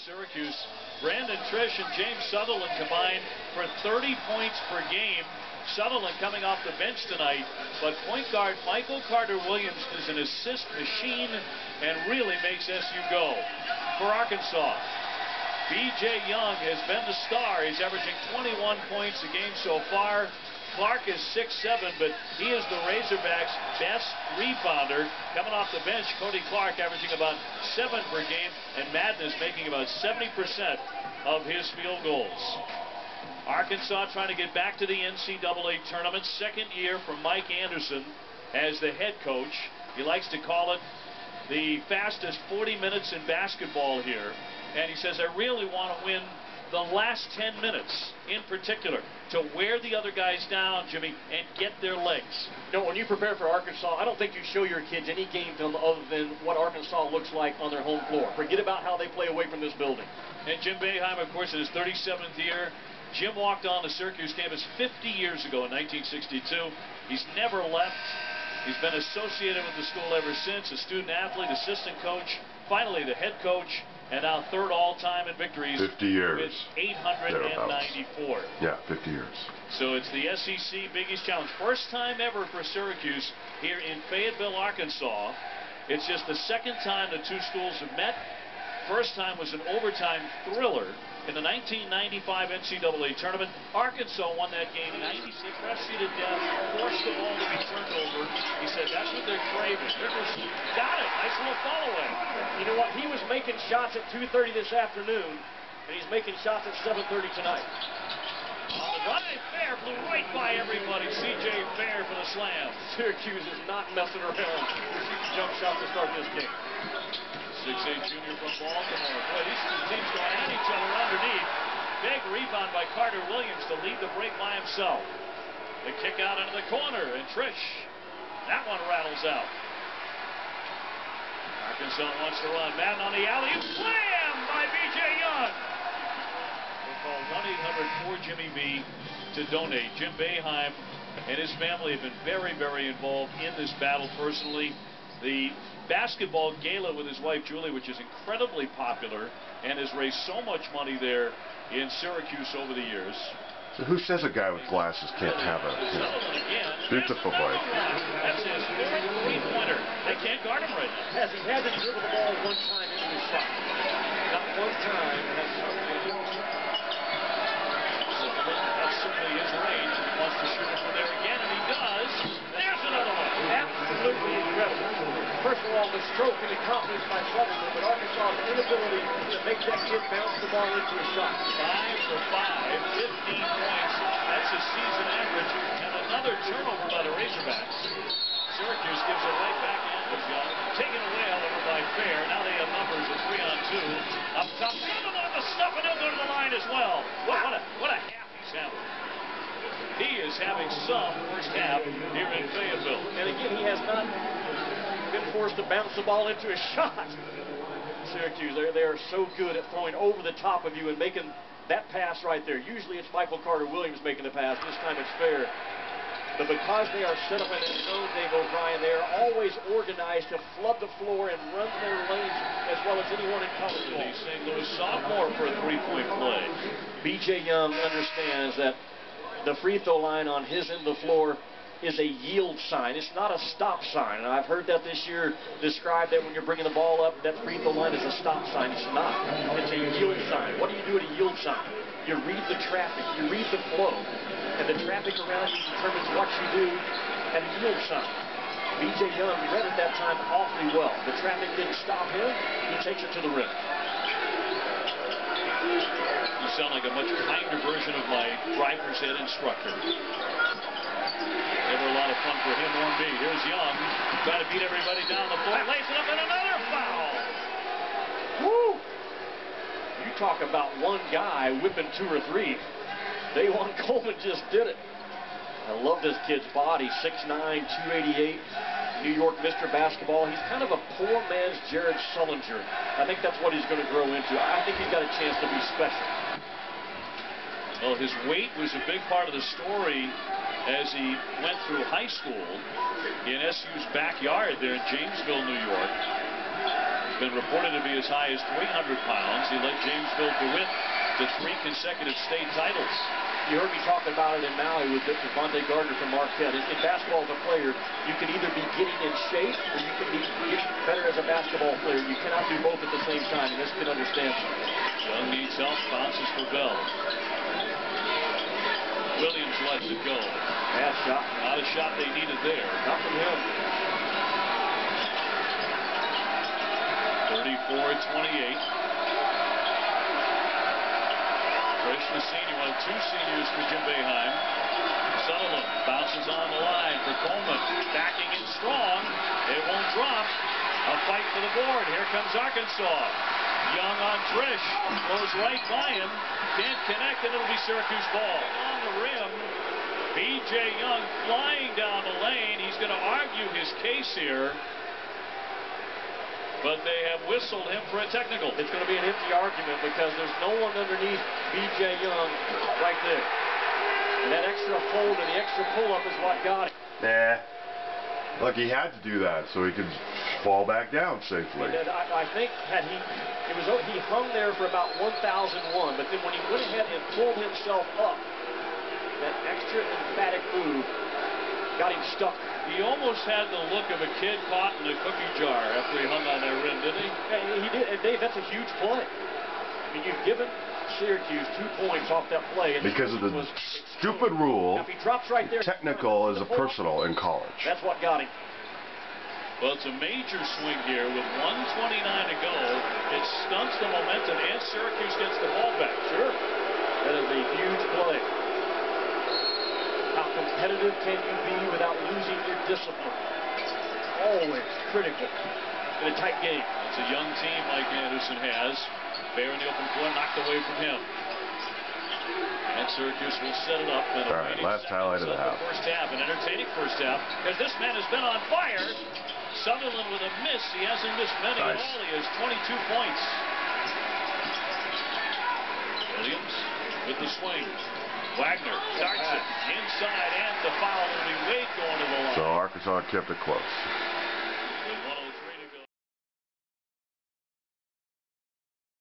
Syracuse. Brandon Trish and James Sutherland combined for 30 points per game. Sutherland coming off the bench tonight, but point guard Michael Carter-Williams is an assist machine and really makes SU go. For Arkansas, B.J. Young has been the star. He's averaging 21 points a game so far. Clark is 6'7", but he is the Razorbacks' best rebounder. Coming off the bench, Cody Clark averaging about 7 per game, and Madness making about 70% of his field goals. Arkansas trying to get back to the NCAA tournament. Second year for Mike Anderson as the head coach. He likes to call it the fastest 40 minutes in basketball here. And he says, I really want to win the last 10 minutes in particular, to wear the other guys down, Jimmy, and get their legs. You know, when you prepare for Arkansas, I don't think you show your kids any game film other than what Arkansas looks like on their home floor. Forget about how they play away from this building. And Jim Boeheim, of course, in his 37th year. Jim walked on the Syracuse campus 50 years ago in 1962. He's never left. He's been associated with the school ever since, a student athlete, assistant coach, finally the head coach, and now third all-time in victories. 50 years. With 894. Yeah, 50 years. So it's the SEC Big East Challenge. First time ever for Syracuse here in Fayetteville, Arkansas. It's just the second time the two schools have met. First time was an overtime thriller in the 1995 NCAA tournament. Arkansas won that game 96, rushed you to death, forced the ball to be turned over. He said that's what they're craving. Rivers got it. Nice little fall away. You know what? He was making shots at 2:30 this afternoon, and he's making shots at 7:30 tonight. On the run, Fair blew right by everybody. C.J. Fair for the slam. Syracuse is not messing around. They're shooting jump shots to start this game. 6'8" junior from Baltimore. Boy, these two teams going at each other underneath. Big rebound by Carter-Williams to lead the break by himself. The kick out into the corner, and Trish, that one rattles out. Arkansas wants to run. Madden on the alley. Slam by B.J. Young. We'll call 1-800-4-JIMMY-B to donate. Jim Boeheim and his family have been very, very involved in this battle personally. The basketball gala with his wife Julie, which is incredibly popular and has raised so much money there in Syracuse over the years. So who says a guy with glasses can't have a beautiful wife? That's his fourth three-pointer. They can't guard him right now. He hasn't dribbled the ball one time into his shot. Not one time. That's certainly his range. He wants to shoot it from there again, and he does. There's another one. Absolutely incredible. First of all, the stroke and the confidence by Sutherland, but Arkansas' inability to make that kid bounce the ball into a shot. 5 for 5, 15 points. That's his season average, and another turnover by the Razorbacks. Syracuse gives it right back to Andrews Young. Taken away, however, by Fair. Now they have numbers of 3-on-2. Up top, Sutherland on the stuff, and he'll go to the line as well. What a half he's having. He is having some first half here in Fayetteville. And again, he has not been forced to bounce the ball into a shot. Syracuse, they are so good at throwing over the top of you and making that pass right there. Usually it's Michael Carter-Williams making the pass. This time it's Fair. But because they are set up in a zone, Dave O'Brien, they are always organized to flood the floor and run their lanes as well as anyone in college ball. The St. Louis sophomore for a three-point play. B.J. Young understands that the free throw line on his end of the floor is a yield sign. It's not a stop sign. And I've heard that this year described that when you're bringing the ball up, that free throw line is a stop sign. It's not. It's a yield sign. What do you do at a yield sign? You read the traffic. You read the flow. And the traffic around you determines what you do at a yield sign. B.J. Young read it that time awfully well. The traffic didn't stop him. He takes it to the rim. You sound like a much kinder version of my driver's ed instructor. Never a lot of fun for him, won't be. Here's Young, trying to beat everybody down the floor. Lays it up, and another foul. Woo! You talk about one guy whipping 2 or 3. Dajuan Coleman just did it. I love this kid's body. 6'9", 288. New York Mr. Basketball. He's kind of a poor man's Jared Sullinger. I think that's what he's going to grow into. I think he's got a chance to be special. Well, his weight was a big part of the story as he went through high school in SU's backyard there in Jamesville, New York. been reported to be as high as 300 pounds. He led Jamesville DeWitt to 3 consecutive state titles. You heard me talking about it in Maui with Devontae Gardner from Marquette. In basketball as a player, you can either be getting in shape or you can be getting better as a basketball player. You cannot do both at the same time, and this kid understands it. Young needs help, bounces for Bell. Williams lets it go. Bad shot. Not a shot they needed there. Not from him. 34-28. Trish, the senior, one of 2 seniors for Jim Boeheim. Sutherland bounces on the line for Coleman. Backing it strong. It won't drop. A fight for the board. Here comes Arkansas. Young on Trish. Goes right by him. Can't connect, and it'll be Syracuse ball. On the rim. B.J. Young flying down the lane. He's going to argue his case here. But they have whistled him for a technical. It's going to be an empty argument because there's no one underneath B.J. Young right there. And that extra fold and the extra pull-up is what got it. Nah. Look, he had to do that so he could fall back down safely. And I think he hung there for about 1,001, but then when he went ahead and pulled himself up, that extra emphatic move got him stuck. He almost had the look of a kid caught in a cookie jar after he hung on that rim, didn't he? And he did. And Dave, that's a huge play. I mean, you've given Syracuse 2 points off that play. And because of the stupid rule, if he drops right there, technical is a personal in college. That's what got him. Well, it's a major swing here with 1:29 to go. It stunts the momentum, and Syracuse gets the ball back. Sure. That is a huge play. How competitive can you be without losing your discipline? Always critical in a tight game. It's a young team like Anderson has. Bear in the open floor, knocked away from him. And Syracuse will set it up. All right, last highlight of the half. First half, an entertaining first half, because this man has been on fire. Sutherland with a miss. He hasn't missed many at all. He has 22 points. Williams with the swing. Wagner darts it inside, and the foul will be Wade going to the line. So Arkansas kept it close.